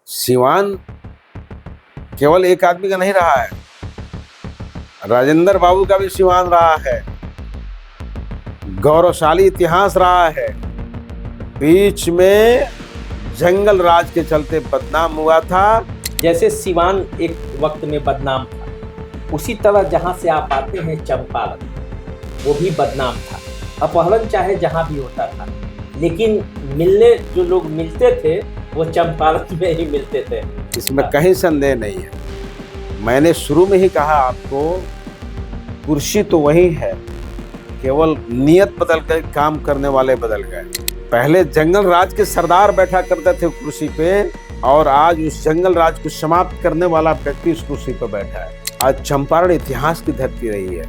सिवान केवल एक आदमी का नहीं रहा है, राजेंद्र बाबू का भी सिवान रहा है, गौरवशाली इतिहास रहा है। बीच में जंगल राज के चलते बदनाम हुआ था। जैसे सिवान एक वक्त में बदनाम था, उसी तरह जहाँ से आप आते हैं चंपारण, वो भी बदनाम था। अपहरण चाहे जहाँ भी होता था, लेकिन मिलने जो लोग मिलते थे वो चंपारण में ही मिलते थे। इसमें कहीं संदेह नहीं है। मैंने शुरू में ही कहा आपको, कुर्सी तो वही है, केवल नियत बदल कर काम करने वाले बदल गए। पहले जंगल राज के सरदार बैठा करते थे कुर्सी पे, और आज उस जंगल राज को समाप्त करने वाला व्यक्ति उस कुर्सी पर बैठा है। आज चंपारण इतिहास की धरती रही है,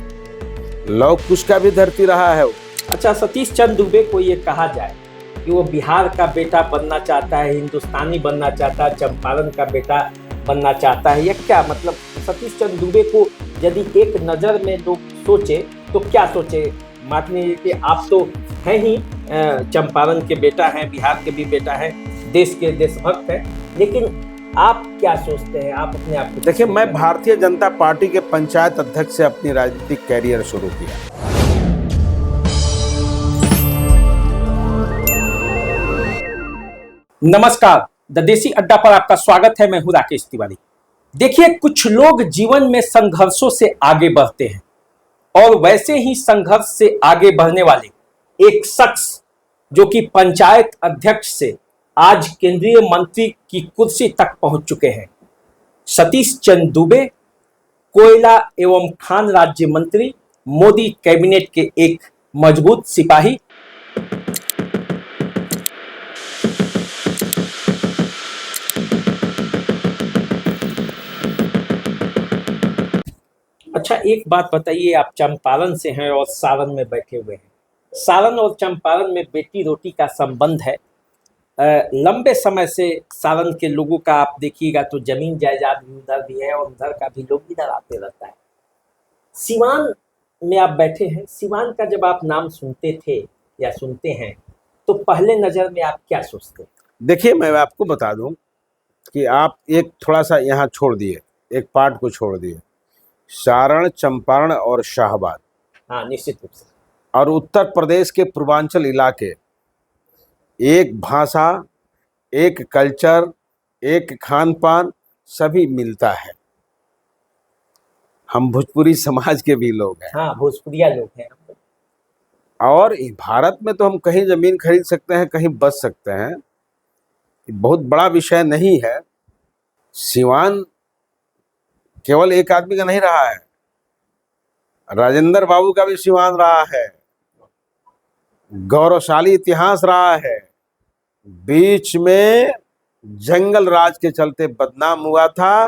लौह कुश का भी धरती रहा है। अच्छा, सतीश चंद्र दुबे को ये कहा जाए कि वो बिहार का बेटा बनना चाहता है, हिंदुस्तानी बनना चाहता है, चंपारण का बेटा बनना चाहता है, या क्या मतलब? सतीश चंद्र दुबे को यदि एक नज़र में लोग सोचे तो क्या सोचे? मान लीजिए कि आप तो हैं ही चंपारण के बेटा हैं, बिहार के भी बेटा हैं, देश के देशभक्त हैं, लेकिन आप क्या सोचते हैं? आप अपने आप को देखिए, मैं भारतीय जनता पार्टी के पंचायत अध्यक्ष से अपनी राजनीतिक कैरियर शुरू किया। नमस्कार, द देसी अड्डा पर आपका स्वागत है। मैं हूं राकेश तिवारी। देखिए, कुछ लोग जीवन में संघर्षों से आगे बढ़ते हैं, और वैसे ही संघर्ष से आगे बढ़ने वाले एक शख्स जो कि पंचायत अध्यक्ष से आज केंद्रीय मंत्री की कुर्सी तक पहुंच चुके हैं, सतीश चंद्र दुबे, कोयला एवं खान राज्य मंत्री, मोदी कैबिनेट के एक मजबूत सिपाही। अच्छा, एक बात बताइए, आप चंपारण से हैं और सारण में बैठे हुए हैं। सारण और चंपारण में बेटी रोटी का संबंध है। लंबे समय से सारण के लोगों का आप देखिएगा तो जमीन जायदाद भी उधर भी है, और उधर का भी लोग इधर आते रहता है। सिवान में आप बैठे हैं, सिवान का जब आप नाम सुनते थे या सुनते हैं तो पहले नज़र में आप क्या सोचते हैं? देखिए, मैं आपको बता दूं कि आप एक थोड़ा सा यहाँ छोड़ दिए, एक पार्ट को छोड़ दिए, सारण, चंपारण और शाहबाद। हाँ, निश्चित रूप से। और उत्तर प्रदेश के पूर्वांचल इलाके, एक भाषा, एक कल्चर, एक खान पान, सभी मिलता है। हम भोजपुरी समाज के भी लोग हैं। हाँ, भोजपुरिया लोग हैं। और भारत में तो हम कहीं जमीन खरीद सकते हैं, कहीं बच सकते हैं, बहुत बड़ा विषय नहीं है। सिवान केवल एक आदमी का नहीं रहा है, राजेंद्र बाबू का भी सिवान रहा है, गौरवशाली इतिहास रहा है। बीच में जंगल राज के चलते बदनाम हुआ था,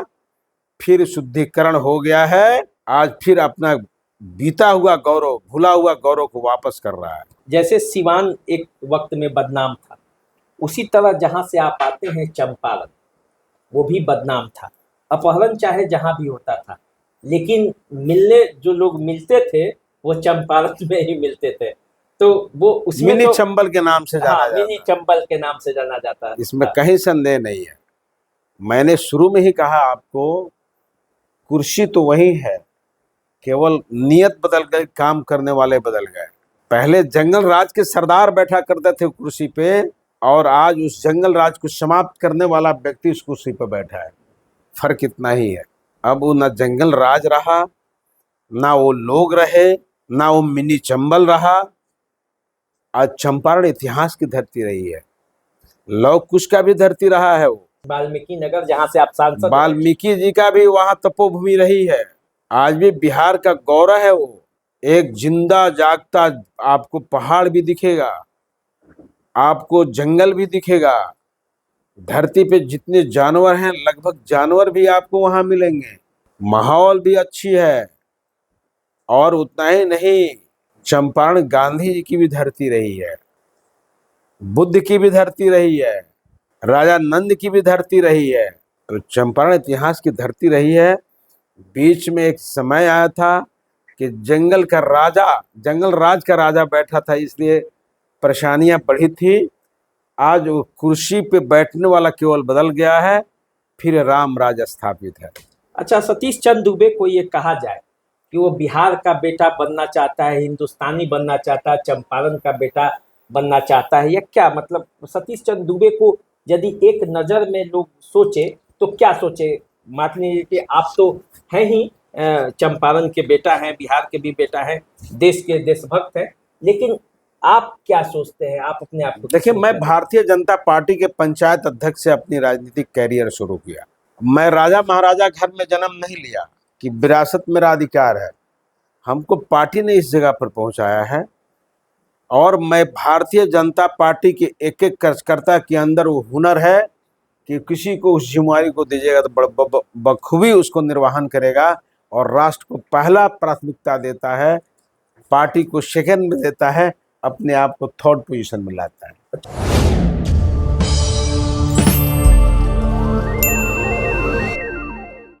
फिर शुद्धिकरण हो गया है। आज फिर अपना बीता हुआ गौरव, भूला हुआ गौरव को वापस कर रहा है। जैसे सिवान एक वक्त में बदनाम था, उसी तरह जहाँ से आप आते हैं चंपारण, वो भी बदनाम था। अपहरण चाहे जहाँ भी होता था, लेकिन मिलने जो लोग मिलते थे वो चंपारण में ही मिलते थे। तो वो उसमें मिनी तो चंबल के नाम से जाना जाता है। मिनी चंबल के नाम से जाना जाता है। इसमें कहीं संदेह नहीं है। मैंने शुरू में ही कहा आपको, कुर्सी तो वही है, केवल नियत बदल कर काम करने वाले बदल गए। पहले जंगल राज के सरदार बैठा करते थे कुर्सी पे, और आज उस जंगल राज को समाप्त करने वाला व्यक्ति उस कुर्सी पर बैठा है। फर्क इतना ही है। अब वो ना जंगल राज रहा, ना वो लोग रहे, ना वो मिनी चंबल रहा। आज चंपारण इतिहास की धरती रही है, लौह कुश का भी धरती रहा है। वो वाल्मीकि नगर, जहाँ से आप सांसद, वाल्मीकि जी का भी वहां तपोभूमि रही है। आज भी बिहार का गौरव है वो। एक जिंदा जागता आपको पहाड़ भी दिखेगा, आपको जंगल भी दिखेगा। धरती पे जितने जानवर हैं, लगभग जानवर भी आपको वहां मिलेंगे। माहौल भी अच्छी है। और उतना ही नहीं, चंपारण गांधी जी की भी धरती रही है, बुद्ध की भी धरती रही है, राजा नंद की भी धरती रही है। तो चंपारण इतिहास की धरती रही है। बीच में एक समय आया था कि जंगल राज का राजा बैठा था, इसलिए परेशानियां बढ़ी थी। आज वो कुर्सी पे बैठने वाला केवल बदल गया है, फिर राम राज स्थापित है। अच्छा, सतीश चंद्र दुबे को ये कहा जाए कि वो बिहार का बेटा बनना चाहता है, हिंदुस्तानी बनना चाहता है, चंपारण का बेटा बनना चाहता है, या क्या मतलब सतीश चंद्र दुबे को यदि एक नज़र में लोग सोचे तो क्या सोचे? मान लीजिए कि आप तो हैं ही चंपारण के बेटा हैं, बिहार के भी बेटा हैं, देश के देशभक्त हैं, लेकिन आप क्या सोचते हैं? आप अपने आप को देखिए, मैं भारतीय जनता पार्टी के पंचायत अध्यक्ष से अपनी राजनीतिक कैरियर शुरू किया। मैं राजा महाराजा घर में जन्म नहीं लिया कि विरासत मेरा अधिकार है। हमको पार्टी ने इस जगह पर पहुंचाया है और मैं भारतीय जनता पार्टी के एक एक कार्यकर्ता के अंदर वो हुनर है कि किसी को उस जिम्मेदारी को दीजिएगा तो बखूबी उसको निर्वहन करेगा और राष्ट्र को पहला प्राथमिकता देता है, पार्टी को सेकंड में देता है, अपने आप को थर्ड पोजीशन में लाता है।